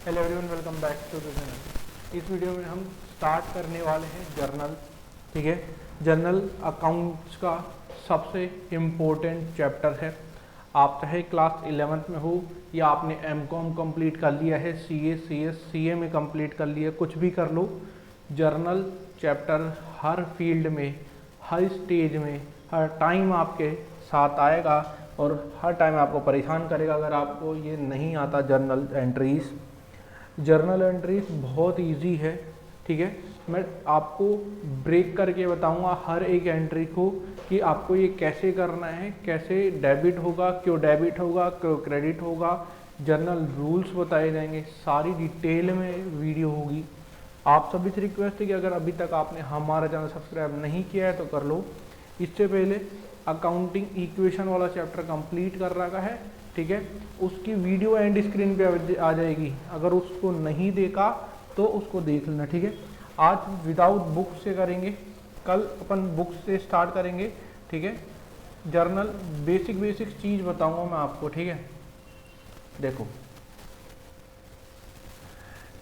Hello everyone, welcome back to the channel. इस video में हम स्टार्ट करने वाले हैं जर्नल। ठीक है, जर्नल अकाउंट्स का सबसे इम्पोर्टेंट चैप्टर है। आप चाहे क्लास 11th में हो या आपने एमकॉम कंप्लीट कर लिया है, सीए, सीएस, सीए में कंप्लीट कर लिया, कुछ भी कर लो, जर्नल चैप्टर हर फील्ड में, हर स्टेज में, हर टाइम आपके साथ आएगा और हर टाइम आपको परेशान करेगा अगर आपको ये नहीं आता। जर्नल एंट्रीज बहुत इजी है। ठीक है, मैं आपको ब्रेक करके बताऊंगा हर एक एंट्री को कि आपको ये कैसे करना है, कैसे डेबिट होगा, क्यों डेबिट होगा, क्यों क्रेडिट होगा। जर्नल रूल्स बताए जाएंगे, सारी डिटेल में वीडियो होगी। आप सभी से रिक्वेस्ट है कि अगर अभी तक आपने हमारा चैनल सब्सक्राइब नहीं किया है तो कर लो। इससे पहले अकाउंटिंग इक्वेशन वाला चैप्टर कंप्लीट कर रखा है। ठीक है, उसकी वीडियो एंड स्क्रीन पे आ जाएगी, अगर उसको नहीं देखा तो उसको देख लेना। ठीक है, आज विदाउट बुक से करेंगे, कल अपन बुक से स्टार्ट करेंगे। ठीक है, जर्नल बेसिक चीज़ बताऊंगा मैं आपको। ठीक है, देखो,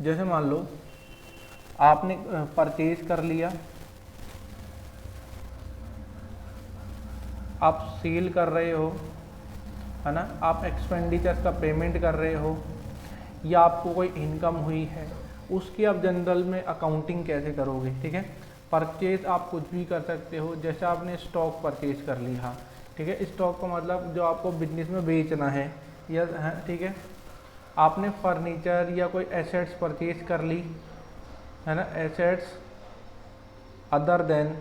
जैसे मान लो आपने परचेज कर लिया, आप सेल कर रहे हो, है ना, आप एक्सपेंडिचर्स का पेमेंट कर रहे हो या आपको कोई इनकम हुई है, उसकी आप जनरल में अकाउंटिंग कैसे करोगे। ठीक है, परचेज आप कुछ भी कर सकते हो, जैसे आपने स्टॉक परचेज कर लिया। ठीक है, स्टॉक का मतलब जो आपको बिजनेस में बेचना है या है। ठीक है, आपने फर्नीचर या कोई एसेट्स परचेज कर ली, है ना, एसेट्स अदर देन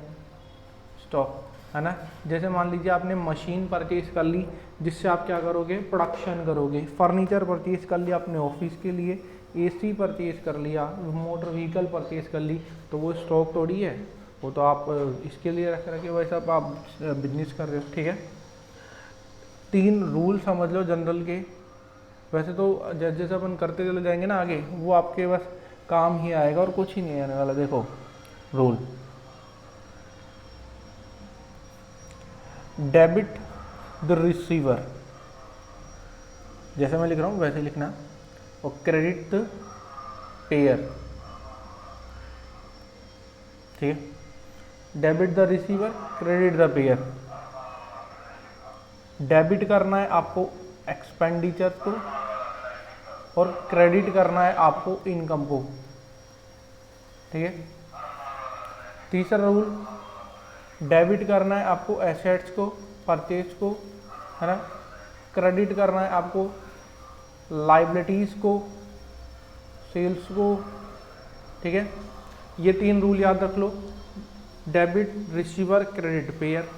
स्टॉक, है ना। जैसे मान लीजिए आपने मशीन परचेज कर ली जिससे आप क्या करोगे, प्रोडक्शन करोगे। फर्नीचर परचेज कर लिया अपने ऑफिस के लिए, एसी परचेज कर लिया, मोटर व्हीकल परचेज कर ली, तो वो स्टॉक थोड़ी है, वो तो आप इसके लिए रख रखे, वैसे आप बिजनेस कर रहे हो। ठीक है, 3 रूल समझ लो जनरल के। वैसे तो जैसे जैसे अपन करते चले जाएंगे ना आगे, वो आपके बस काम ही आएगा और कुछ ही नहीं आने वाला। देखो रूल, डेबिट द रिसीवर, जैसे मैं लिख रहा हूँ वैसे लिखना, और क्रेडिट द पेयर। ठीक है, debit the receiver, credit the pair. Debit करना है आपको एक्सपेंडिचर को और क्रेडिट करना है आपको इनकम को। ठीक है, तीसरा रूल, डेबिट करना है आपको एसेट्स को, परचेज को, है ना, क्रेडिट करना है आपको लाइबिलिटीज़ को, सेल्स को। ठीक है, ये 3 रूल याद रख लो, debit, receiver, credit, payer.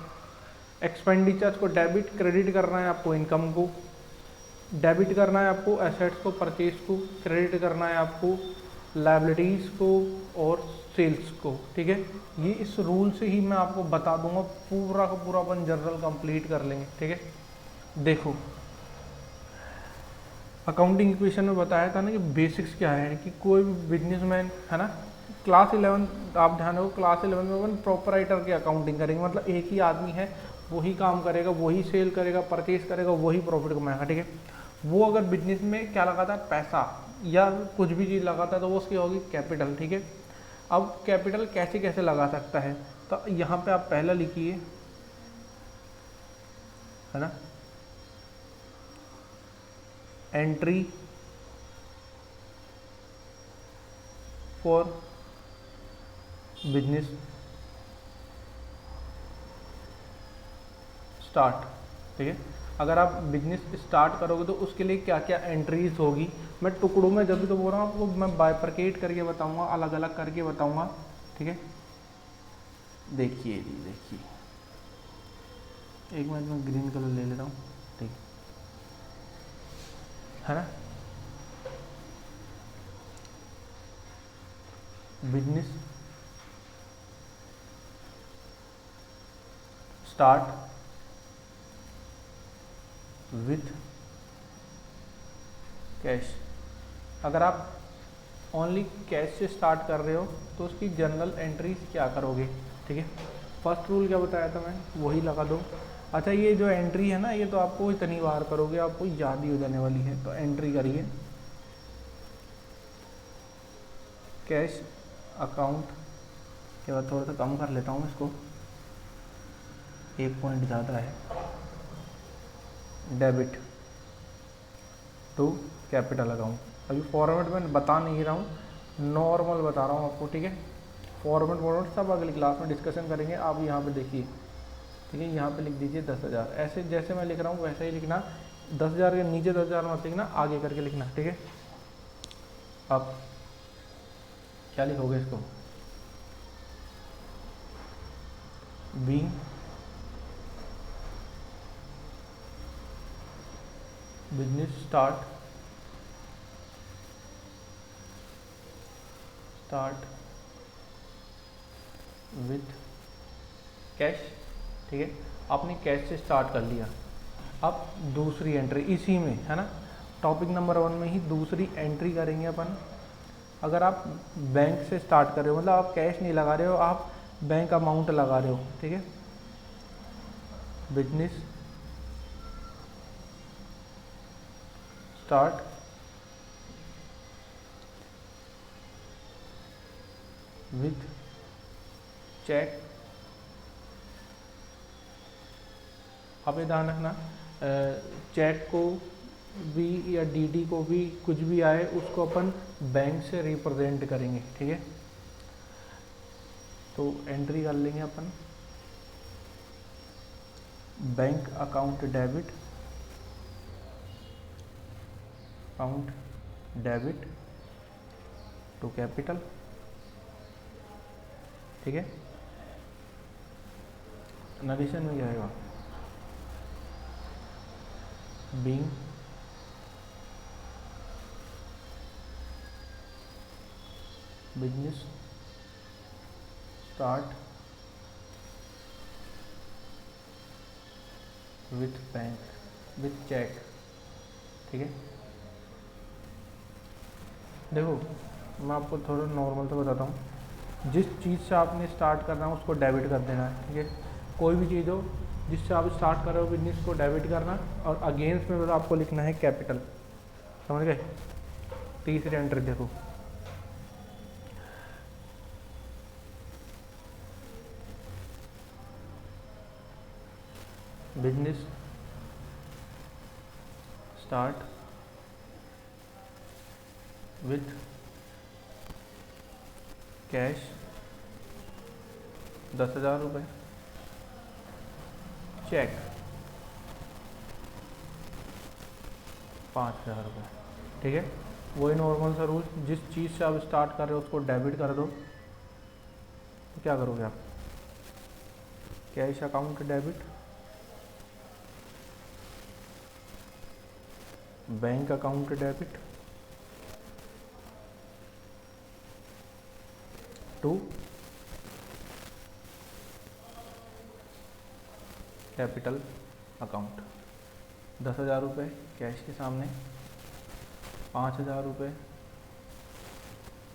Expenditures को डेबिट, क्रेडिट करना है आपको इनकम को, डेबिट करना है आपको एसेट्स को, परचेज को, क्रेडिट करना है आपको लाइबिलिटीज़ को और सेल्स को। ठीक है, ये इस रूल से ही मैं आपको बता दूंगा, पूरा का पूरा अपन जर्नल कंप्लीट कर लेंगे। ठीक है, देखो अकाउंटिंग इक्वेशन में बताया था ना कि बेसिक्स क्या है, कि कोई भी बिजनेसमैन, है ना, क्लास 11 आप ध्यान रखो, क्लास 11 में अपन प्रोपराइटर की अकाउंटिंग करेंगे, मतलब एक ही आदमी है, वही काम करेगा, वही सेल करेगा, परचेज करेगा, वही प्रॉफिट कमाएगा। ठीक है, वो अगर बिजनेस में क्या लगाता है, पैसा या कुछ भी चीज़ लगाता है, तो वो उसकी होगी कैपिटल। ठीक है, अब कैपिटल कैसे कैसे लगा सकता है, तो यहाँ पे आप पहला लिखिए, है ना, एंट्री फॉर बिजनेस स्टार्ट। ठीक है, अगर आप बिजनेस स्टार्ट करोगे तो उसके लिए क्या क्या एंट्रीज होगी, मैं टुकड़ों में जब भी तो बोल रहा हूँ आपको, मैं बाइफरकेट करके बताऊंगा, अलग अलग करके बताऊंगा। ठीक है, देखिए जी, देखिए, एक मिनट में ग्रीन कलर ले लेता हूँ। ठीक है ना, बिजनेस स्टार्ट विथ कैश। अगर आप ओनली कैश से स्टार्ट कर रहे हो तो उसकी जर्नल एंट्रीज क्या करोगे। ठीक है, फर्स्ट रूल क्या बताया था मैं, वही लगा दो। अच्छा, ये जो एंट्री है ना, ये तो आपको इतनी बार करोगे, आपको याद ही हो जाने वाली है, तो एंट्री करिए, कैश अकाउंट के बाद थोड़ा सा कम कर लेता हूँ इसको, 1 पॉइंट ज़्यादा है, डेबिट टू कैपिटल अकाउंट। अभी फॉर्मेट मैं बता नहीं रहा हूँ, नॉर्मल बता रहा हूँ आपको, ठीक है। फॉर्मेट सब अगली क्लास में डिस्कशन करेंगे। आप यहाँ पे देखिए, ठीक है, यहाँ पे लिख दीजिए 10,000, ऐसे जैसे मैं लिख रहा हूँ वैसे ही लिखना, 10,000 के नीचे 10,000 मत लिखना, आगे करके लिखना, ठीक है। अब क्या लिखोगे इसको, being business start with cash, ठीक है। आपने कैश से स्टार्ट कर लिया। अब दूसरी एंट्री इसी में है ना, टॉपिक नंबर 1 में ही दूसरी एंट्री करेंगे अपन। अगर आप बैंक से स्टार्ट कर रहे हो, मतलब आप कैश नहीं लगा रहे हो, आप बैंक अमाउंट लगा रहे हो, ठीक है। Business start with cheque. अब ये ध्यान रखना, चेक को भी या डीडी को भी, कुछ भी आए उसको अपन बैंक से रिप्रेजेंट करेंगे, ठीक है। तो एंट्री कर लेंगे अपन, bank account debit to capital, ठीक है। नरेशन में क्या आएगा, being business start with bank with cheque, ठीक है। देखो मैं आपको थोड़ा नॉर्मल तो बताता हूँ, जिस चीज़ से आपने स्टार्ट करना है उसको डेबिट कर देना है, ठीक है। कोई भी चीज़ हो जिससे आप स्टार्ट कर रहे हो बिजनेस को डेबिट करना, और अगेंस्ट में आपको लिखना है कैपिटल, समझ गए। तीसरी एंट्री देखो, बिजनेस स्टार्ट विथ कैश 10,000 रुपये, चेक 5,000 रुपये, ठीक है। वही नॉर्मल सा रूल, जिस चीज़ से आप स्टार्ट कर रहे हो उसको डेबिट कर दो। तो क्या करोगे आप, cash account debit, bank account debit to capital account. 10,000 रुपये कैश के सामने, 5,000 रुपये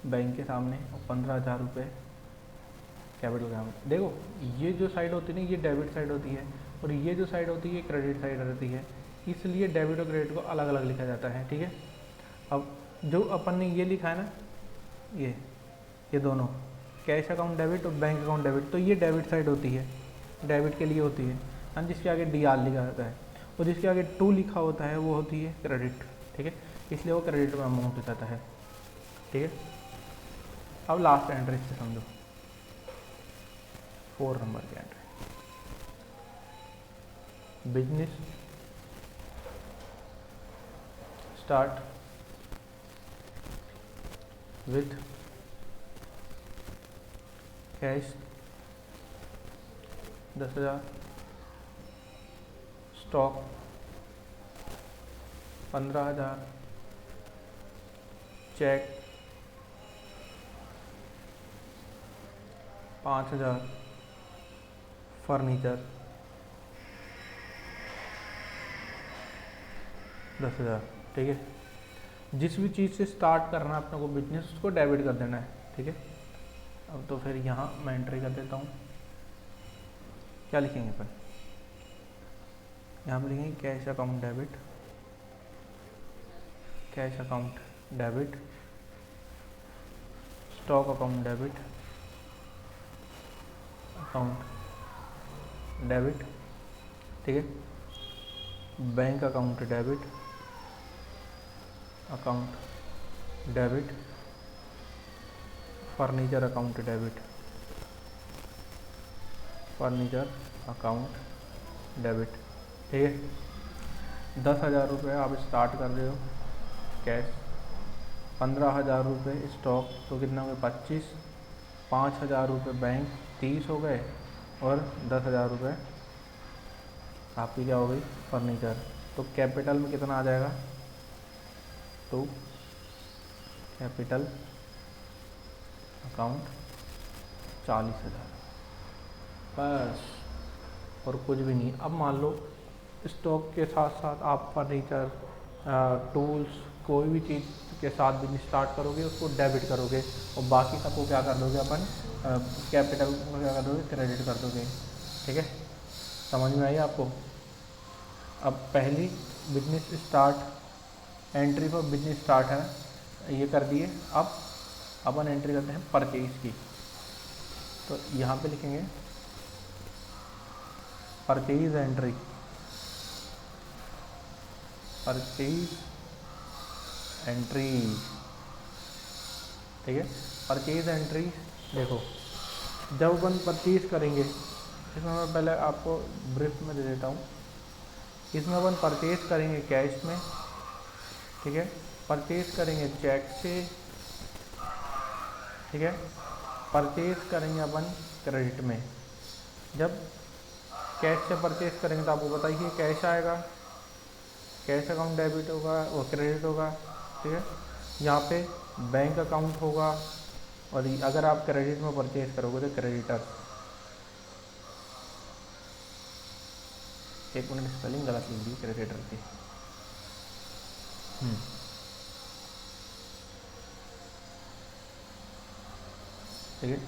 बैंक के सामने, और 15,000 रुपये कैपिटल अकाउंट। देखो ये जो साइड होती है ना, ये डेबिट साइड होती है, और ये जो साइड होती है ये क्रेडिट साइड रहती है, इसलिए डेबिट और क्रेडिट को अलग अलग लिखा जाता है, ठीक है। अब जो अपन ने ये लिखा है ना, ये दोनों, कैश अकाउंट डेबिट और बैंक अकाउंट डेबिट, तो ये डेबिट साइड होती है, डेबिट के लिए होती है, हाँ, जिसके आगे DR लिखा जाता है, और जिसके आगे 2 लिखा होता है वो होती है क्रेडिट, ठीक है। इसलिए वो क्रेडिट में अमाउंट हो जाता है, ठीक है। अब लास्ट एंट्री से समझो, 4 नंबर की entry, business start with cash 10,000, stock 15,000, cheque 5,000, furniture 10,000, ठीक है। जिस भी चीज़ से स्टार्ट करना है अपने को बिजनेस, उसको डेबिट कर देना है, ठीक है। अब तो फिर यहाँ मैं एंट्री कर देता हूँ, क्या लिखेंगे अपन, यहाँ पर लिखेंगे cash account debit stock account debit, account debit, ठीक है। Bank account debit, account debit, furniture account debit, furniture account debit, ठीक है। 10,000 रुपये आप स्टार्ट कर रहे हो कैश, 15,000 रुपये स्टॉक, तो कितना हो गया 25, 5,000 रुपये बैंक, 30 हो गए, और 10,000 रुपये आपकी क्या हो गई फर्नीचर। तो कैपिटल में कितना आ जाएगा, तो कैपिटल अकाउंट 40,000 बस, और कुछ भी नहीं। अब मान लो स्टॉक के साथ साथ आप फर्नीचर, टूल्स, कोई भी चीज़ के साथ बिजनेस स्टार्ट करोगे उसको डेबिट करोगे, और बाकी सबको क्या कर दोगे अपन, कैपिटल को क्या कर दोगे, क्रेडिट कर दोगे, ठीक है। समझ में आई आपको। अब पहली business start, entry for business start है ये कर दिए। अब अपन एंट्री करते हैं परचेज की, तो यहाँ पे लिखेंगे परचेज एंट्री, परचेज एंट्री, ठीक है। परचेज एंट्री देखो, जब अपन परचेज करेंगे, इसमें मैं पहले आपको ब्रीफ में दे देता हूँ। इसमें अपन परचेज करेंगे कैश में, ठीक है, परचेज करेंगे चेक से, ठीक है, परचेज करेंगे अपन क्रेडिट में। जब कैश से परचेज करेंगे तो आपको बताइए कैश आएगा, कैश अकाउंट डेबिट होगा और क्रेडिट होगा, ठीक है। यहाँ पे बैंक अकाउंट होगा, और अगर आप क्रेडिट में परचेज करोगे तो क्रेडिटर, एक मिनट स्पेलिंग गलत लिख दी क्रेडिटर की, ठीक है।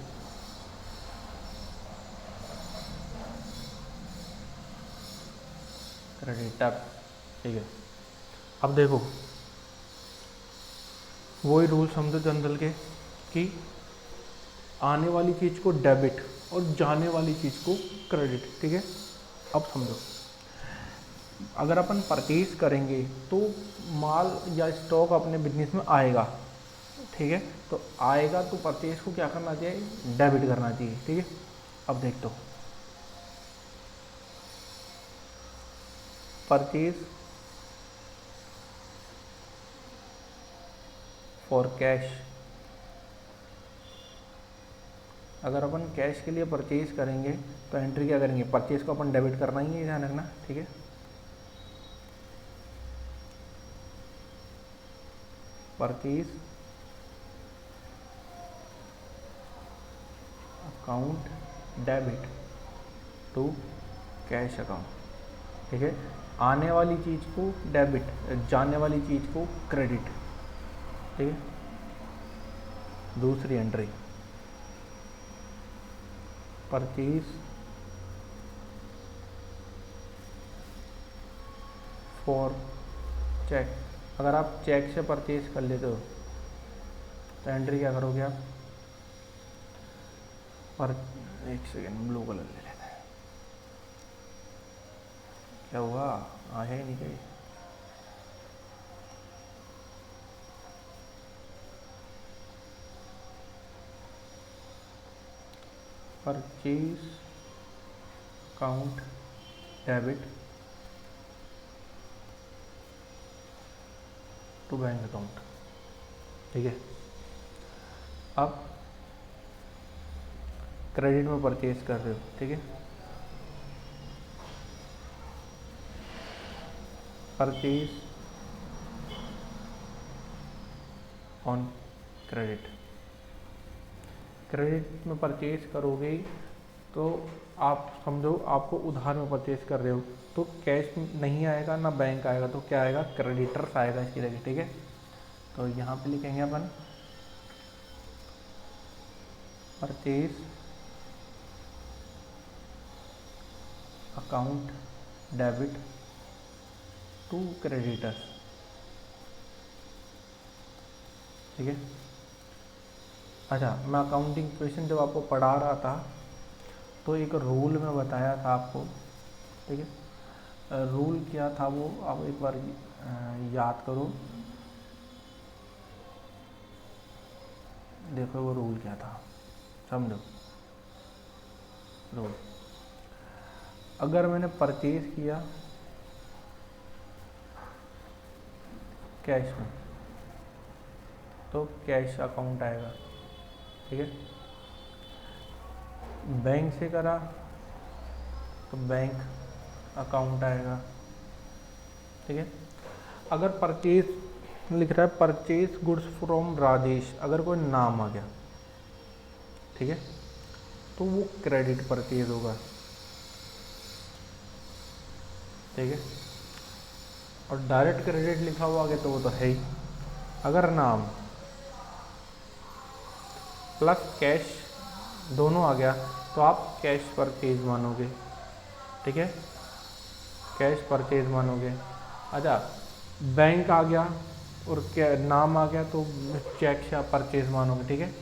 क्रेडिटर, ठीक है। अब देखो वही रूल समझो जनरल के, कि आने वाली चीज़ को डेबिट और जाने वाली चीज़ को क्रेडिट, ठीक है। अब समझो, अगर अपन परचेज करेंगे तो माल या स्टॉक अपने बिजनेस में आएगा, ठीक है। तो आएगा तो परचेज को क्या करना चाहिए, डेबिट करना चाहिए, ठीक है। अब देख दो, परचेज फॉर कैश, अगर अपन कैश के लिए परचेज करेंगे तो एंट्री क्या करेंगे, परचेज को अपन डेबिट करना ही है, ध्यान रखना, ठीक है। Purchase account debit to cash account, ठीक है। आने वाली चीज़ को डेबिट, जाने वाली चीज़ को क्रेडिट, ठीक है। दूसरी एंट्री परचेज फॉर चेक, अगर आप चेक से परचेज कर लेते हो तो एंट्री क्या करोगे आप, पर एक सेकेंड ब्लू कलर ले लेते हैं, क्या हुआ, आया ही नहीं कहीं, purchase account debit to bank account, ठीक है। अब क्रेडिट में परचेज कर रहे हो, ठीक है, परचेज ऑन क्रेडिट, क्रेडिट में परचेज करोगे तो आप समझो आपको उधार में परचेज कर रहे हो, तो कैश नहीं आएगा ना बैंक आएगा, तो क्या आएगा, क्रेडिटर्स आएगा इसकी जगह, ठीक है। तो यहाँ पे लिखेंगे अपन purchase account debit to creditors, ठीक है। अच्छा, मैं अकाउंटिंग क्वेश्चन जब आपको पढ़ा रहा था तो एक रूल में बताया था आपको, ठीक है। रूल क्या था वो आप एक बार याद करो, देखो वो रूल क्या था, समझो। रूल, अगर मैंने परचेज किया कैश में तो कैश अकाउंट आएगा, ठीक है। बैंक से करा तो बैंक अकाउंट आएगा, ठीक है। अगर परचेज लिख रहा है परचेज गुड्स फ्रॉम राजेश, अगर कोई नाम आ गया, ठीक है, तो वो क्रेडिट परचेज होगा, ठीक है। और डायरेक्ट क्रेडिट लिखा हुआ आ गया तो वो तो है ही। अगर नाम प्लस कैश दोनों आ गया तो आप कैश परचेज मानोगे, ठीक है, कैश परचेज मानोगे। अच्छा, बैंक आ गया और क्या नाम आ गया तो चेक से आप परचेज मानोगे, ठीक है।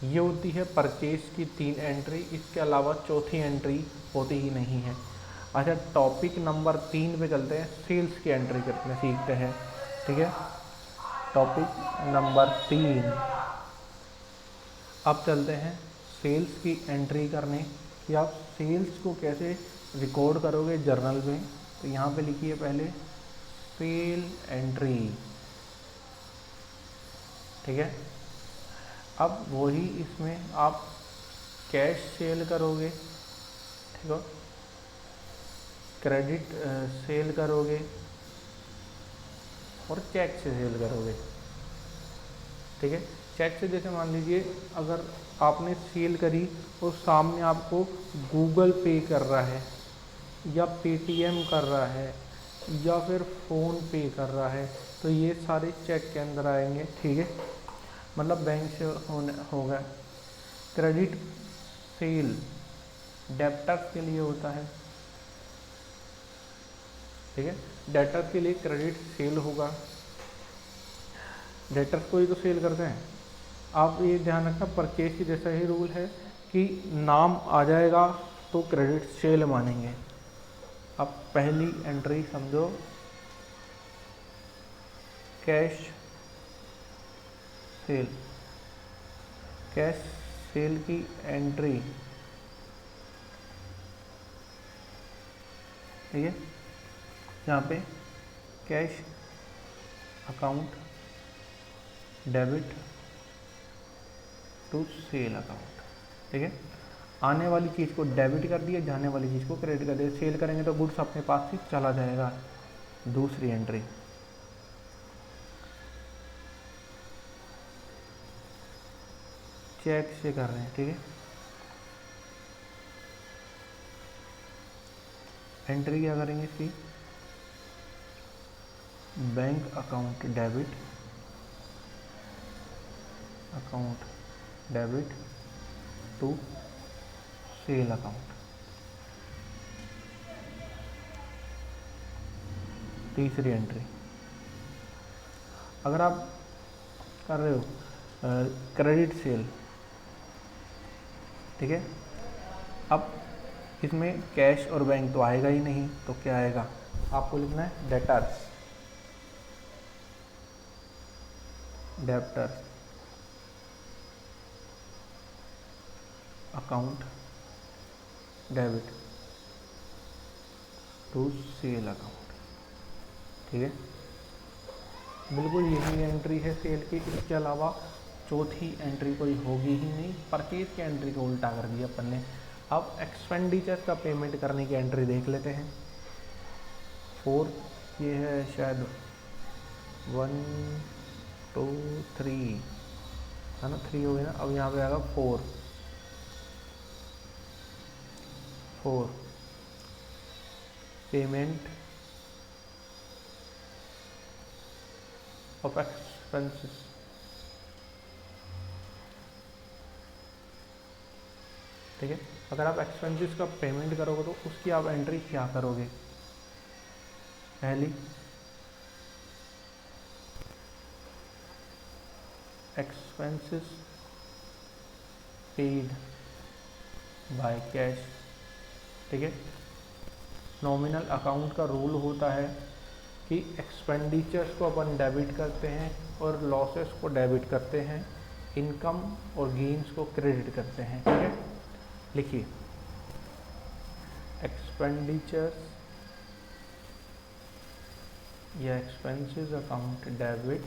ये होती है परचेज की 3 एंट्री, इसके अलावा चौथी एंट्री होती ही नहीं है। अच्छा, टॉपिक नंबर 3 पे चलते हैं, सेल्स की एंट्री करने सीखते हैं, ठीक है। टॉपिक नंबर 3, अब चलते हैं सेल्स की एंट्री करने कि आप सेल्स को कैसे रिकॉर्ड करोगे जर्नल में। तो यहाँ पे लिखिए पहले सेल एंट्री, ठीक है। अब वही इसमें आप कैश सेल करोगे, ठीक है, क्रेडिट सेल करोगे और चेक से सेल करोगे, ठीक है। चेक से जैसे मान लीजिए अगर आपने सेल करी और सामने आपको गूगल पे कर रहा है या पेटीएम कर रहा है या फिर फ़ोन पे कर रहा है तो ये सारे चेक के अंदर आएंगे, ठीक है। मतलब बैंक से होने होगा। क्रेडिट सेल डेप्टर्स के लिए होता है, ठीक है। डेटर्स के लिए क्रेडिट सेल होगा, डेटर्स को ही तो सेल करते हैं। आप ये ध्यान रखना परचेज की जैसा ही रूल है कि नाम आ जाएगा तो क्रेडिट सेल मानेंगे। अब पहली एंट्री समझो, कैश सेल, कैश सेल की एंट्री, ठीक है। यहाँ पे cash account debit to sale account, ठीक है। आने वाली चीज़ को डेबिट कर दिया, जाने वाली चीज़ को क्रेडिट कर दिया। सेल करेंगे तो गुड्स अपने पास से चला जाएगा। दूसरी एंट्री, चेक से कर रहे हैं, ठीक है। एंट्री क्या करेंगे इसकी, bank account debit, account debit to sale account. तीसरी एंट्री, अगर आप कर रहे हो क्रेडिट सेल, ठीक है। अब इसमें कैश और बैंक तो आएगा ही नहीं, तो क्या आएगा, आपको लिखना है debtors, debtors account debit to sale account, ठीक है। बिल्कुल यही एंट्री है सेल की, इसके अलावा चौथी एंट्री कोई होगी ही नहीं। परचेज की एंट्री को उल्टा कर दिया अपन ने। अब एक्सपेंडिचर का पेमेंट करने की एंट्री देख लेते हैं। 4, ये है शायद 1 2 3 है ना, 3 हो गया ना। अब यहाँ पे आएगा 4 पेमेंट ऑफ एक्सपेंसेस, ठीक है। अगर आप एक्सपेंसेस का पेमेंट करोगे तो उसकी आप एंट्री क्या करोगे, पहली एक्सपेंसेस पेड बाय कैश, ठीक है। नॉमिनल अकाउंट का रूल होता है कि एक्सपेंडिचर्स को अपन डेबिट करते हैं और लॉसेस को डेबिट करते हैं, इनकम और गेन्स को क्रेडिट करते हैं, ठीक है। लिखिए, एक्सपेंडिचर्स या expenses account debit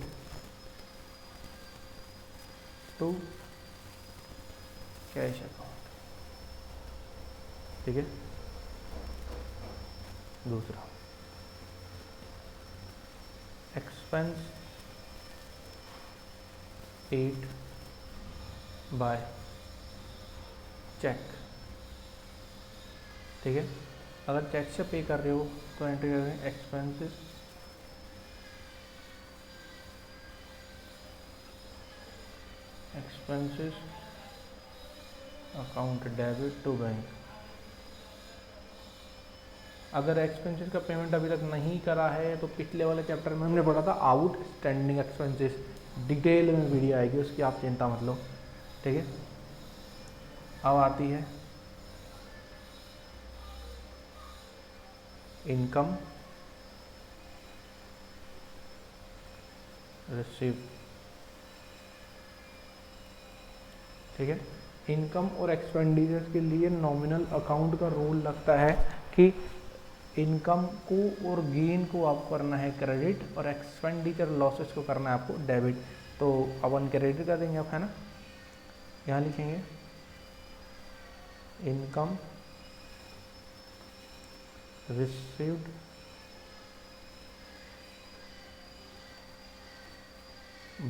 to cash account, ठीक है। दूसरा, एक्सपेंस पेड बाय चेक, ठीक है। अगर चेक से पे कर रहे हो तो एंट्री करेंगे expenses account debit to bank. अगर एक्सपेंसेस का पेमेंट अभी तक नहीं करा है तो पिछले वाले चैप्टर में हमने पढ़ा था आउटस्टैंडिंग एक्सपेंसेस, डिटेल में वीडियो आएगी उसकी, आप चिंता मत लो, ठीक है। अब आती है इनकम रिसीव, ठीक है। इनकम और एक्सपेंडिचर के लिए नॉमिनल अकाउंट का रूल लगता है कि इनकम को और गेन को आपको करना है क्रेडिट और एक्सपेंडिचर लॉसेस को करना है आपको डेबिट। तो अपन क्रेडिट कर देंगे आप, है ना। यहाँ लिखेंगे इनकम रिसीव्ड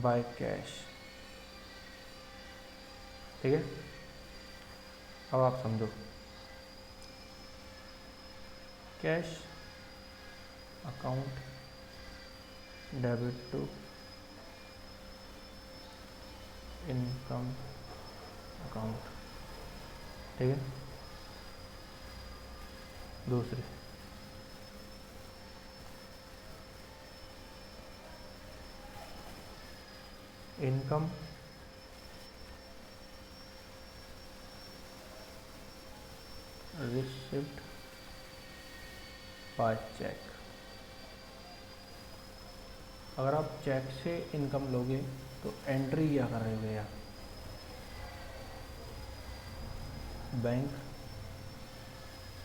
बाय कैश, ठीक है। अब आप समझो, cash account debit to income account, ठीक है। दूसरी, इनकम रिसिव्ड बाय चेक। अगर आप चेक से इनकम लोगे तो एंट्री क्या करोगे यार, bank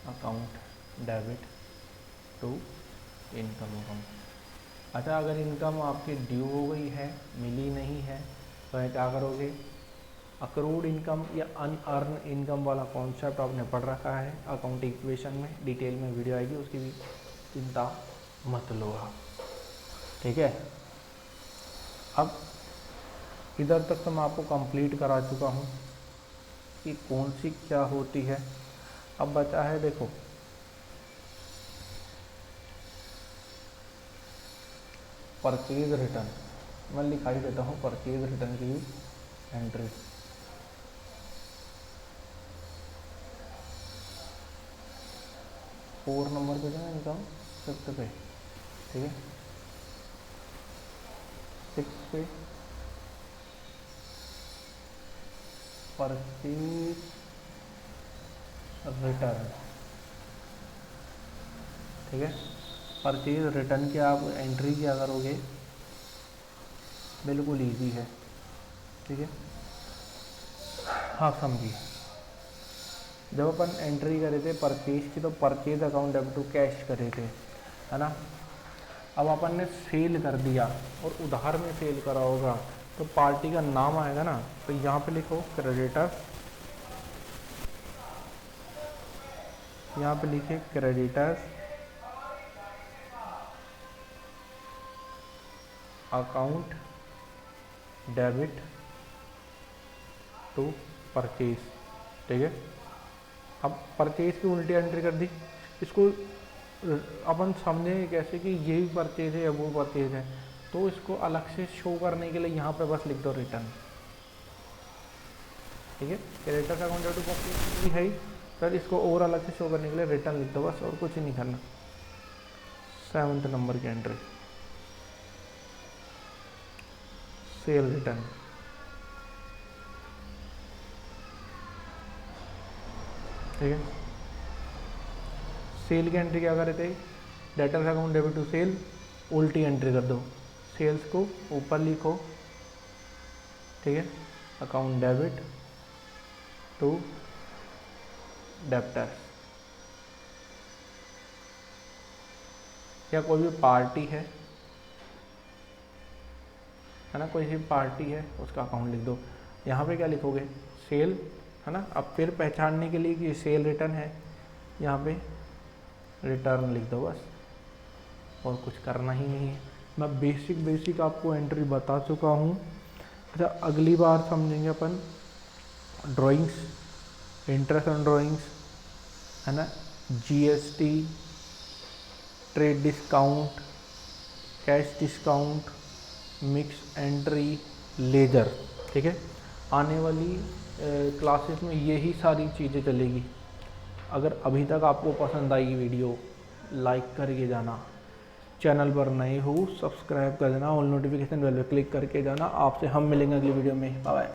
account debit to income account. अच्छा, अगर इनकम आपकी ड्यू हो गई है, मिली नहीं है, तो क्या करोगे, अक्रूड इनकम या अनअर्न इनकम वाला कॉन्सेप्ट आपने पढ़ रखा है अकाउंट इक्वेशन में, डिटेल में वीडियो आएगी, उसकी भी चिंता मत लो आप, ठीक है। अब इधर तक तो मैं आपको कंप्लीट करा चुका हूँ कि कौन सी क्या होती है। अब बचा है, देखो, परचेज रिटर्न। मैं लिखाई देता हूँ परचेज रिटर्न की एंट्री। फोर नंबर पे जो इनकम फिफ्थ पे, ठीक है। सिक्स पे परचेज रिटर्न, ठीक है। परचेज रिटर्न की आप एंट्री क्या करोगे, बिल्कुल इजी है, ठीक है। हाँ, समझिए, जब अपन एंट्री करे थे परचेज की तो purchase account debit to cash करे थे, है ना। अब अपन ने सेल कर दिया और उधार में सेल करा होगा तो पार्टी का नाम आएगा ना, तो यहाँ पे लिखो क्रेडिटर, यहाँ पे लिखे creditors account debit to purchase, ठीक है। अब परचेज की उल्टी एंट्री कर दी, इसको अपन समझे कैसे कि ये भी परचेज है या वो परचेज है, तो इसको अलग से शो करने के लिए यहाँ पे बस लिख दो रिटर्न, ठीक है। Creditors account debit to purchase है ही, सर इसको और अलग से शो करने के लिए रिटर्न लिख दो बस, और कुछ नहीं करना। 7th नंबर की एंट्री, सेल रिटर्न, ठीक है। सेल की एंट्री क्या करे थे, debtors account debit to sale, उल्टी एंट्री कर दो, सेल्स को ऊपर लिखो, ठीक है, अकाउंट डेबिट टू डेप्टर्स। या कोई भी पार्टी है ना, कोई भी पार्टी है उसका अकाउंट लिख दो। यहाँ पे क्या लिखोगे, सेल, है ना। अब फिर पहचानने के लिए कि सेल रिटर्न है, यहाँ पे रिटर्न लिख दो बस, और कुछ करना ही नहीं है। मैं बेसिक आपको एंट्री बता चुका हूँ। अच्छा, अगली बार समझेंगे अपन ड्राइंग्स, इंटरेस्ट ऑन ड्राइंग्स, है ना, GST, trade discount, cash discount, mix entry, ledger, ठीक है। आने वाली क्लासेस में यही सारी चीज़ें चलेगी। अगर अभी तक आपको पसंद आई वीडियो, लाइक करके जाना, चैनल पर नए हो सब्सक्राइब कर देना, ऑल नोटिफिकेशन बेल पे क्लिक करके जाना। आपसे हम मिलेंगे अगली वीडियो में, बाय बाय।